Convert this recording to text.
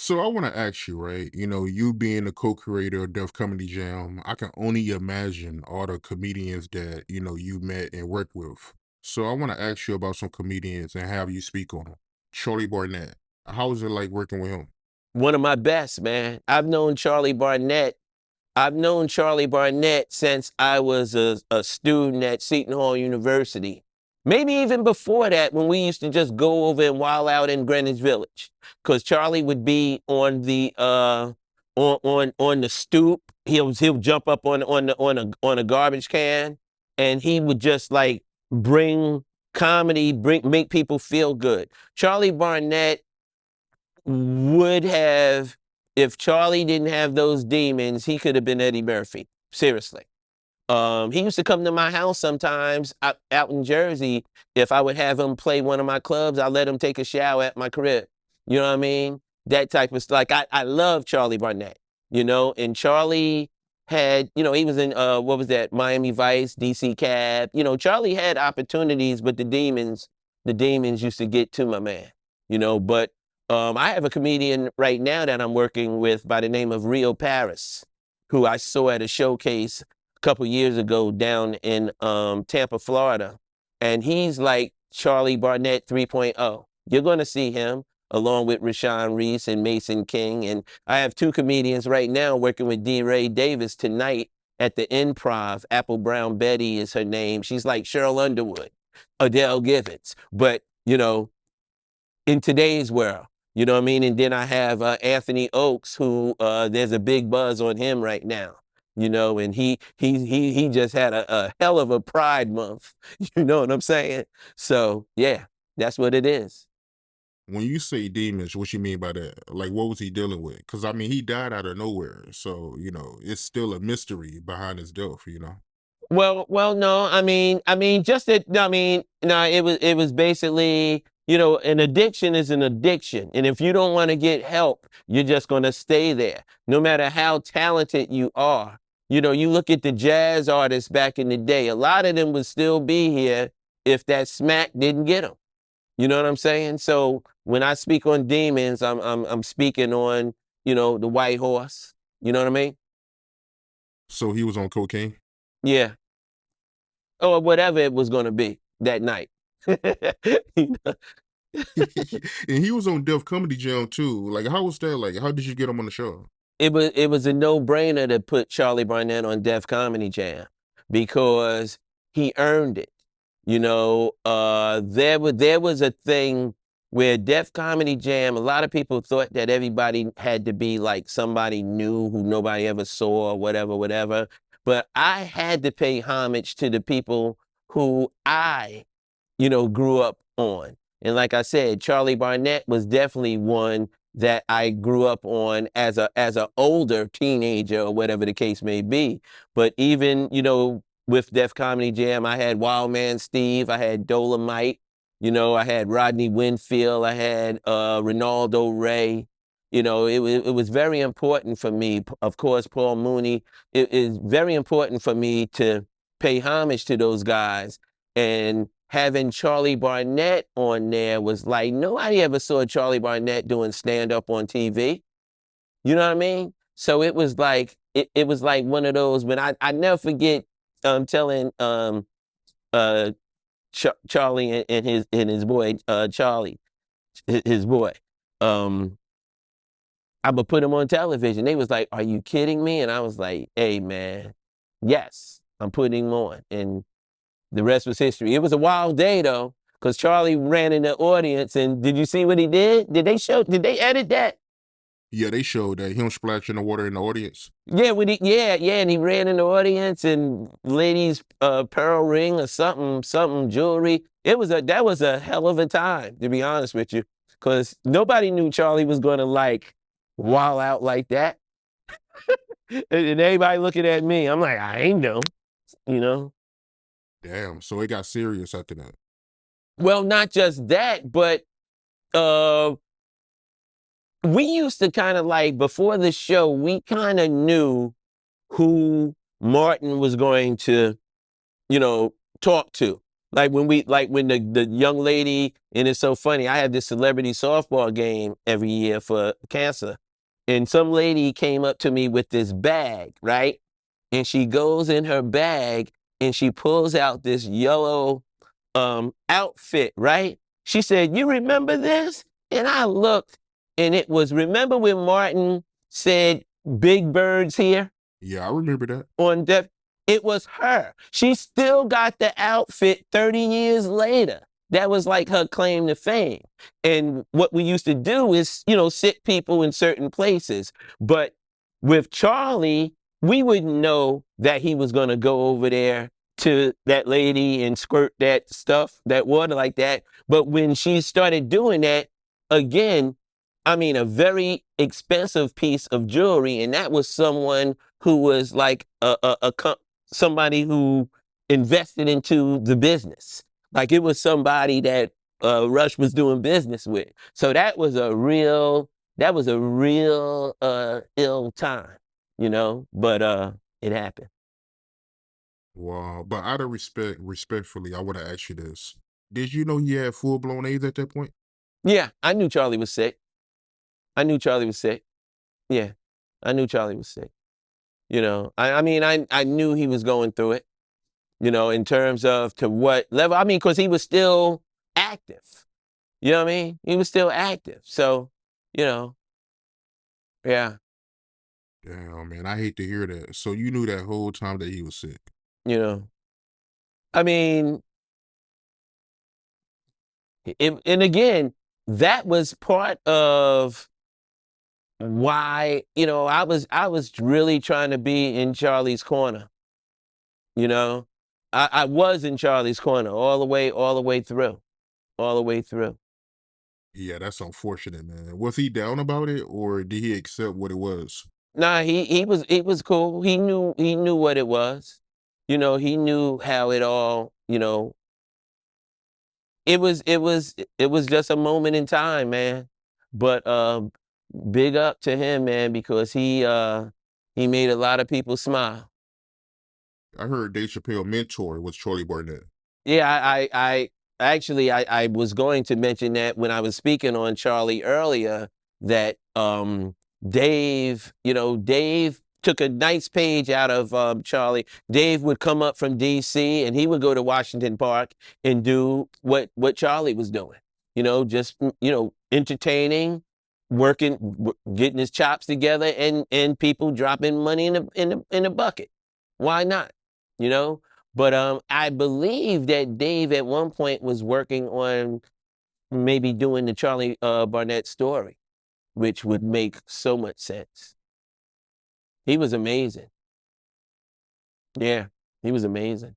So I want to ask you, right? You being the co-creator of Def Comedy Jam, I can only imagine all the comedians that you met and worked with. So I want to ask you about some comedians and have you speak on them. Charlie Barnett, how was it like working with him? One of my best, man. I've known Charlie Barnett since I was a student at Seton Hall University. Maybe even before that, when we used to just go over and wild out in Greenwich Village. Because Charlie would be on the on the stoop. He'll jump up on a garbage can, and he would just like bring comedy, make people feel good. Charlie Barnett would have, if Charlie didn't have those demons, he could have been Eddie Murphy. Seriously. He used to come to my house sometimes out in Jersey. If I would have him play one of my clubs, I let him take a shower at my crib. You know what I mean? That type of stuff. Like I love Charlie Barnett, and Charlie had, he was in what was that, Miami Vice, DC Cab. Charlie had opportunities, but the demons used to get to my man, but I have a comedian right now that I'm working with by the name of Rio Paris, who I saw at a showcase a couple years ago down in Tampa, Florida. And he's like Charlie Barnett 3.0. You're going to see him along with Rashawn Reese and Mason King. And I have two comedians right now working with D. Ray Davis tonight at the Improv. Apple Brown Betty is her name. She's like Cheryl Underwood, Adele Givens. But, in today's world, you know what I mean? And then I have Anthony Oakes, who there's a big buzz on him right now. And he just had a hell of a Pride Month. You know what I'm saying? So yeah, that's what it is. When you say demons, what you mean by that? Like, what was he dealing with? Because I mean, he died out of nowhere, so it's still a mystery behind his death. Well, no, just that. No, it was basically, an addiction is an addiction, and if you don't want to get help, you're just gonna stay there, no matter how talented you are. You look at the jazz artists back in the day; a lot of them would still be here if that smack didn't get them. You know what I'm saying? So when I speak on demons, I'm speaking on, the white horse. You know what I mean? So he was on cocaine. Yeah. Or whatever it was going to be that night. You know? And he was on Def Comedy Jam too. Like, how was that? Like, how did you get him on the show? It was a no-brainer to put Charlie Barnett on Def Comedy Jam because he earned it. There was a thing where Def Comedy Jam, a lot of people thought that everybody had to be like somebody new who nobody ever saw or whatever, whatever. But I had to pay homage to the people who I, grew up on. And like I said, Charlie Barnett was definitely one that I grew up on as a older teenager or whatever the case may be. But even, with Def Comedy Jam, I had Wild Man Steve, I had Dolomite, I had Rodney Winfield, I had Ronaldo Ray. It was very important for me. Of course, Paul Mooney. It is very important for me to pay homage to those guys. And having Charlie Barnett on there was like, nobody ever saw Charlie Barnett doing stand-up on TV. You know what I mean? So it was like one of those, but I never forget telling uh, Charlie and his boy, Charlie, his boy. I'm gonna put him on television. They was like, "Are you kidding me?" And I was like, "Hey, man, yes, I'm putting him on." And the rest was history. It was a wild day though, because Charlie ran in the audience. And did you see what he did? Did they edit that? Yeah, they showed that him splashing the water in the audience. Yeah, yeah, and he ran in the audience and ladies' pearl ring or something jewelry. That was a hell of a time, to be honest with you, because nobody knew Charlie was going to like wild out like that. And everybody looking at me, I'm like, I ain't know, you know. Damn. So it got serious after that. Well, not just that, but uh, we used to kind of like, before the show, we kind of knew who Martin was going to, talk to. Like when the young lady, and it's so funny, I have this celebrity softball game every year for cancer. And some lady came up to me with this bag, right? And she goes in her bag and she pulls out this yellow outfit, right? She said, "You remember this?" And I looked, and it was, remember when Martin said, "Big birds here"? Yeah, I remember that. On death, it was her. She still got the outfit 30 years later. That was like her claim to fame. And what we used to do is, sit people in certain places. But with Charlie, we wouldn't know that he was going to go over there to that lady and squirt that stuff, that water like that. But when she started doing that, again, I mean, a very expensive piece of jewelry, and that was someone who was like somebody who invested into the business. Like it was somebody that Rush was doing business with. So that was a real ill time, but it happened. Wow. But out of respectfully, I want to ask you this. Did you know he had full blown AIDS at that point? Yeah, I knew Charlie was sick. I knew Charlie was sick. Yeah, I knew Charlie was sick. I mean, I knew he was going through it, in terms of to what level. I mean, because he was still active. You know what I mean? He was still active. So, you know, yeah, Damn, man, I hate to hear that. So you knew that whole time that he was sick. you know. I mean, and again, that was part of why, I was really trying to be in Charlie's corner. You know, I was in Charlie's corner all the way through, all the way through. Yeah, that's unfortunate, man. Was he down about it or did he accept what it was? Nah, he was cool. He knew what it was. He knew how it all. It was just a moment in time, man. But big up to him, man, because he made a lot of people smile. I heard Dave Chappelle mentor was Charlie Barnett. Yeah, I actually I was going to mention that when I was speaking on Charlie earlier, that Dave took a nice page out of Charlie. Dave would come up from DC and he would go to Washington Park and do what Charlie was doing. Just entertaining, working, getting his chops together, and people dropping money in the bucket. Why not? You know, but I believe that Dave at one point was working on maybe doing the Charlie Barnett story, which would make so much sense. He was amazing. Yeah, he was amazing.